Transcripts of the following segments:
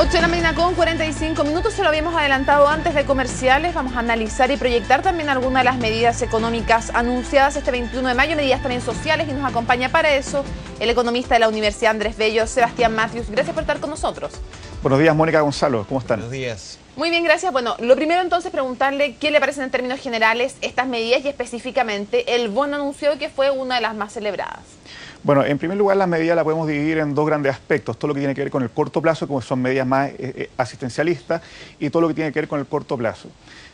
8 de la mañana con 45 minutos, se lo habíamos adelantado antes de comerciales. Vamos a analizar y proyectar también algunas de las medidas económicas anunciadas este 21 de mayo, medidas también sociales, y nos acompaña para eso el economista de la Universidad Andrés Bello, Sebastián Matthews. Gracias por estar con nosotros. Buenos días, Mónica, Gonzalo, ¿cómo están? Buenos días. Muy bien, gracias. Bueno, lo primero entonces preguntarle qué le parecen en términos generales estas medidas y específicamente el bono anunciado, que fue una de las más celebradas. Bueno, en primer lugar, la medida la podemos dividir en dos grandes aspectos. Todo lo que tiene que ver con el corto plazo, como son medidas más asistencialistas, y todo lo que tiene que ver con el corto plazo.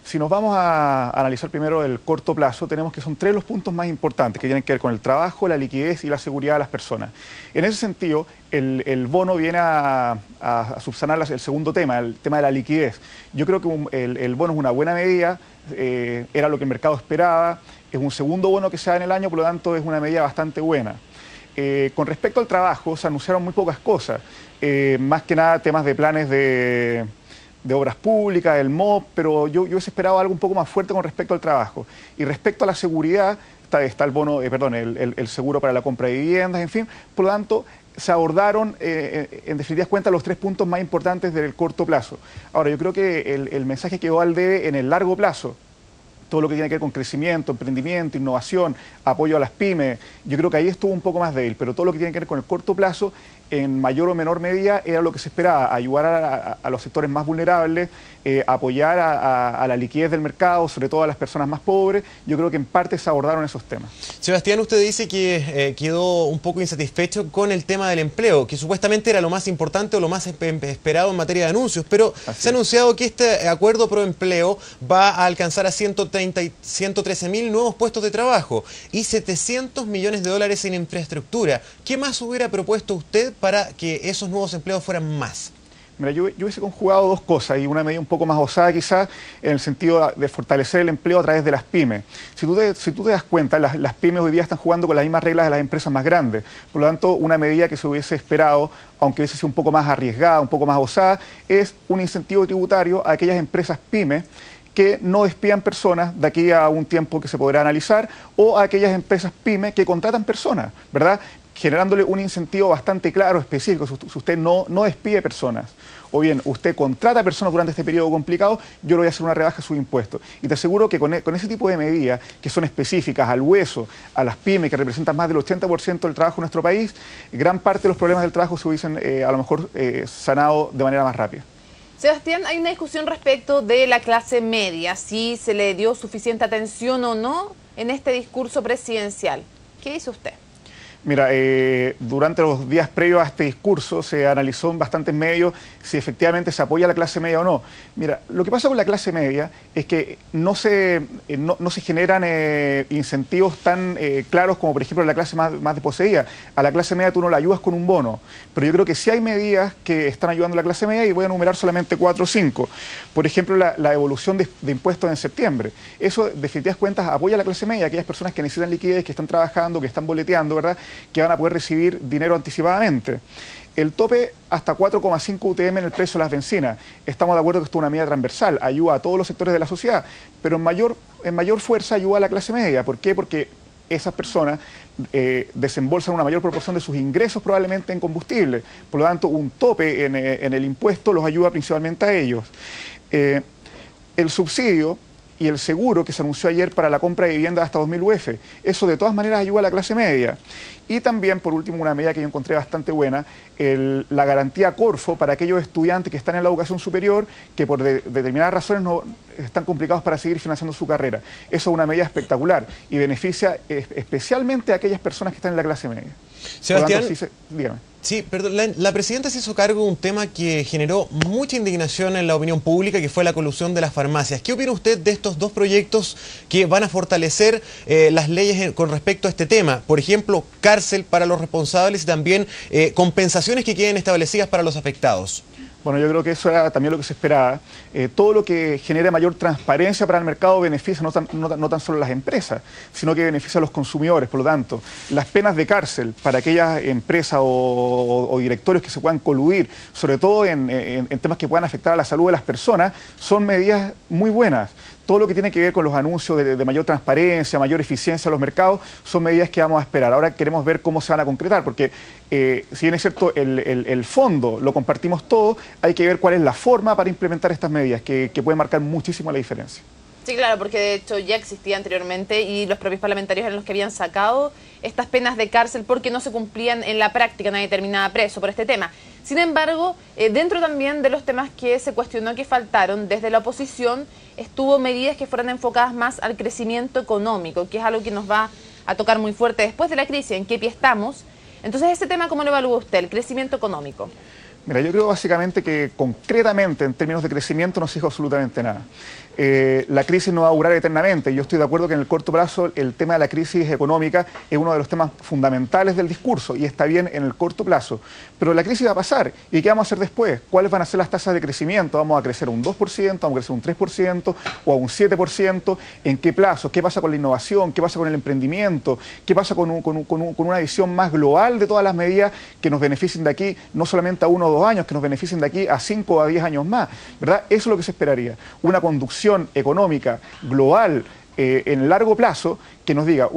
Si nos vamos a analizar primero el corto plazo, tenemos que son tres los puntos más importantes que tienen que ver con el trabajo, la liquidez y la seguridad de las personas. En ese sentido, el bono viene a subsanar el segundo tema, el tema de la liquidez. Yo creo que el bono es una buena medida, era lo que el mercado esperaba, es un segundo bono que se da en el año, por lo tanto es una medida bastante buena. Con respecto al trabajo, se anunciaron muy pocas cosas, más que nada temas de planes de obras públicas, el MOP, pero yo hubiese esperado algo un poco más fuerte con respecto al trabajo. Y respecto a la seguridad, está el bono, el seguro para la compra de viviendas, en fin, por lo tanto, se abordaron, en definitivas cuentas, los tres puntos más importantes del corto plazo. Ahora, yo creo que el mensaje quedó al debe en el largo plazo. Todo lo que tiene que ver con crecimiento, emprendimiento, innovación, apoyo a las pymes, yo creo que ahí estuvo un poco más débil, pero todo lo que tiene que ver con el corto plazo, en mayor o menor medida, era lo que se esperaba, ayudar a los sectores más vulnerables, apoyar a la liquidez del mercado, sobre todo a las personas más pobres. Yo creo que en parte se abordaron esos temas. Sebastián, usted dice que quedó un poco insatisfecho con el tema del empleo, que supuestamente era lo más importante o lo más esperado en materia de anuncios, pero se ha anunciado que este acuerdo pro empleo va a alcanzar a 113.000 nuevos puestos de trabajo y 700 millones de dólares en infraestructura. ¿Qué más hubiera propuesto usted para que esos nuevos empleos fueran más? Mira, yo hubiese conjugado dos cosas, y una medida un poco más osada quizás, en el sentido de fortalecer el empleo a través de las pymes. Si tú te das cuenta, las pymes hoy día están jugando con las mismas reglas de las empresas más grandes. Por lo tanto, una medida que se hubiese esperado, aunque hubiese sido un poco más arriesgada, un poco más osada, es un incentivo tributario a aquellas empresas pymes que no despidan personas de aquí a un tiempo que se podrá analizar, o a aquellas empresas pymes que contratan personas, ¿verdad?, generándole un incentivo bastante claro, específico. Si usted no despide personas, o bien usted contrata personas durante este periodo complicado, yo le voy a hacer una rebaja a su impuesto. Y te aseguro que con ese tipo de medidas, que son específicas, al hueso, a las pymes, que representan más del 80% del trabajo en nuestro país, gran parte de los problemas del trabajo se hubiesen a lo mejor sanado de manera más rápida. Sebastián, hay una discusión respecto de la clase media, si se le dio suficiente atención o no en este discurso presidencial. ¿Qué dice usted? Mira, durante los días previos a este discurso se analizó en bastantes medios si efectivamente se apoya a la clase media o no. Mira, lo que pasa con la clase media es que no se generan incentivos tan claros como, por ejemplo, la clase más desposeída. A la clase media tú no la ayudas con un bono, pero yo creo que sí hay medidas que están ayudando a la clase media, y voy a enumerar solamente 4 o 5. Por ejemplo, la devolución de impuestos en septiembre. Eso, de definitivas cuentas, apoya a la clase media, aquellas personas que necesitan liquidez, que están trabajando, que están boleteando, ¿verdad?, que van a poder recibir dinero anticipadamente. El tope hasta 4,5 UTM en el precio de las bencinas. Estamos de acuerdo que esto es una medida transversal, ayuda a todos los sectores de la sociedad, pero en mayor fuerza ayuda a la clase media. ¿Por qué? Porque esas personas desembolsan una mayor proporción de sus ingresos probablemente en combustible. Por lo tanto, un tope en el impuesto los ayuda principalmente a ellos. El subsidio y el seguro que se anunció ayer para la compra de viviendas hasta 2.000 UF, eso de todas maneras ayuda a la clase media. Y también, por último, una medida que yo encontré bastante buena, la garantía Corfo para aquellos estudiantes que están en la educación superior, que por determinadas razones no están complicados para seguir financiando su carrera. Eso es una medida espectacular y beneficia especialmente a aquellas personas que están en la clase media. Sebastián, dígame. Sí, perdón, la presidenta se hizo cargo de un tema que generó mucha indignación en la opinión pública, que fue la colusión de las farmacias. ¿Qué opina usted de estos dos proyectos que van a fortalecer las leyes con respecto a este tema? Por ejemplo, cárcel para los responsables y también compensaciones que queden establecidas para los afectados. Bueno, yo creo que eso era también lo que se esperaba. Todo lo que genere mayor transparencia para el mercado beneficia no tan solo a las empresas, sino que beneficia a los consumidores. Por lo tanto, las penas de cárcel para aquellas empresas o directorios que se puedan coludir, sobre todo en temas que puedan afectar a la salud de las personas, son medidas muy buenas. Todo lo que tiene que ver con los anuncios de mayor transparencia, mayor eficiencia en los mercados, son medidas que vamos a esperar. Ahora queremos ver cómo se van a concretar, porque si bien es cierto, el fondo lo compartimos todo, hay que ver cuál es la forma para implementar estas medidas, que pueden marcar muchísimo la diferencia. Sí, claro, porque de hecho ya existía anteriormente y los propios parlamentarios eran los que habían sacado estas penas de cárcel porque no se cumplían en la práctica, nadie terminaba preso por este tema. Sin embargo, dentro también de los temas que se cuestionó que faltaron, desde la oposición estuvo medidas que fueran enfocadas más al crecimiento económico, que es algo que nos va a tocar muy fuerte después de la crisis, en qué pie estamos. Entonces, ese tema, ¿cómo lo evalúa usted, el crecimiento económico? Mira, yo creo básicamente que concretamente en términos de crecimiento no se dijo absolutamente nada. La crisis no va a durar eternamente. Yo estoy de acuerdo que en el corto plazo el tema de la crisis económica es uno de los temas fundamentales del discurso y está bien en el corto plazo. Pero la crisis va a pasar. ¿Y qué vamos a hacer después? ¿Cuáles van a ser las tasas de crecimiento? ¿Vamos a crecer un 2%? ¿Vamos a crecer un 3%? ¿O a un 7%? ¿En qué plazo? ¿Qué pasa con la innovación? ¿Qué pasa con el emprendimiento? ¿Qué pasa con una visión más global de todas las medidas que nos beneficien de aquí, no solamente a 1 o 2 años, que nos beneficien de aquí a 5 o a 10 años más? ¿Verdad? Eso es lo que se esperaría. Una conducción económica global en largo plazo que nos diga,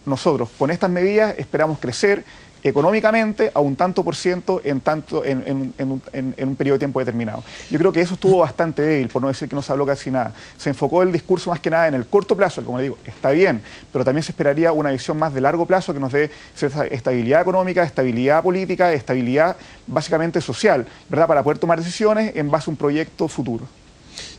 nosotros con estas medidas esperamos crecer económicamente a un tanto por ciento en un periodo de tiempo determinado. Yo creo que eso estuvo bastante débil, por no decir que no se habló casi nada. Se enfocó el discurso más que nada en el corto plazo, como le digo, está bien, pero también se esperaría una visión más de largo plazo que nos dé cierta estabilidad económica, estabilidad política, estabilidad básicamente social, ¿verdad? Para poder tomar decisiones en base a un proyecto futuro.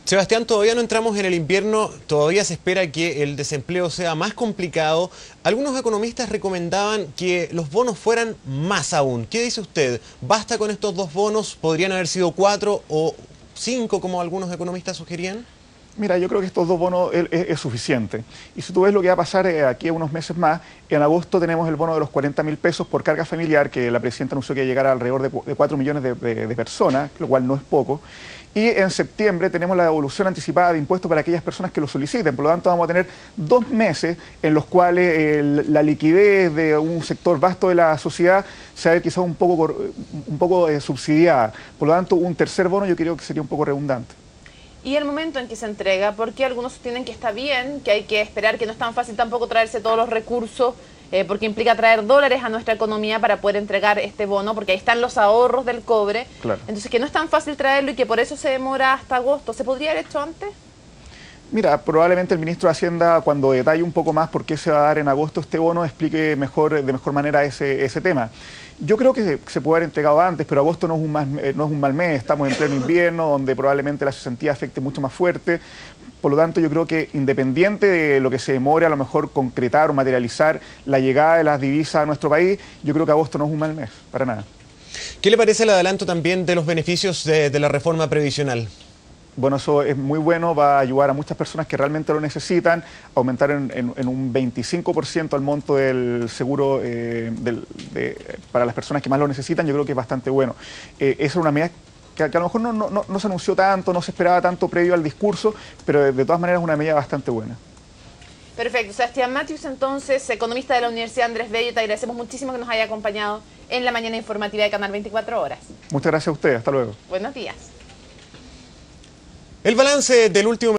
Sebastián, todavía no entramos en el invierno, todavía se espera que el desempleo sea más complicado. Algunos economistas recomendaban que los bonos fueran más aún. ¿Qué dice usted? ¿Basta con estos 2 bonos? ¿Podrían haber sido 4 o 5 como algunos economistas sugerían? Mira, yo creo que estos 2 bonos es suficiente. Y si tú ves lo que va a pasar aquí a unos meses más, en agosto tenemos el bono de los 40.000 pesos por carga familiar, que la presidenta anunció que iba a llegar a alrededor de 4 millones de personas, lo cual no es poco. Y en septiembre tenemos la devolución anticipada de impuestos para aquellas personas que lo soliciten. Por lo tanto, vamos a tener 2 meses en los cuales la liquidez de un sector vasto de la sociedad se va a ver quizás un poco subsidiada. Por lo tanto, un tercer bono yo creo que sería un poco redundante. Y el momento en que se entrega, porque algunos sostienen que está bien, que hay que esperar, que no es tan fácil tampoco traerse todos los recursos, porque implica traer dólares a nuestra economía para poder entregar este bono, porque ahí están los ahorros del cobre. Claro. Entonces, que no es tan fácil traerlo y que por eso se demora hasta agosto. ¿Se podría haber hecho antes? Mira, probablemente el ministro de Hacienda, cuando detalle un poco más por qué se va a dar en agosto este bono, explique de mejor manera ese tema. Yo creo que se puede haber entregado antes, pero agosto no es un mal mes, estamos en pleno invierno, donde probablemente la cesantía afecte mucho más fuerte. Por lo tanto, yo creo que independiente de lo que se demore a lo mejor concretar o materializar la llegada de las divisas a nuestro país, yo creo que agosto no es un mal mes, para nada. ¿Qué le parece el adelanto también de los beneficios de la reforma previsional? Bueno, eso es muy bueno, va a ayudar a muchas personas que realmente lo necesitan, aumentar en un 25% el monto del seguro para las personas que más lo necesitan, yo creo que es bastante bueno. Esa es una medida que a lo mejor no se anunció tanto, no se esperaba tanto previo al discurso, pero de todas maneras es una medida bastante buena. Perfecto. Sebastián Matthews, entonces, economista de la Universidad Andrés Bello, te agradecemos muchísimo que nos haya acompañado en la mañana informativa de Canal 24 Horas. Muchas gracias a ustedes, hasta luego. Buenos días. El balance del último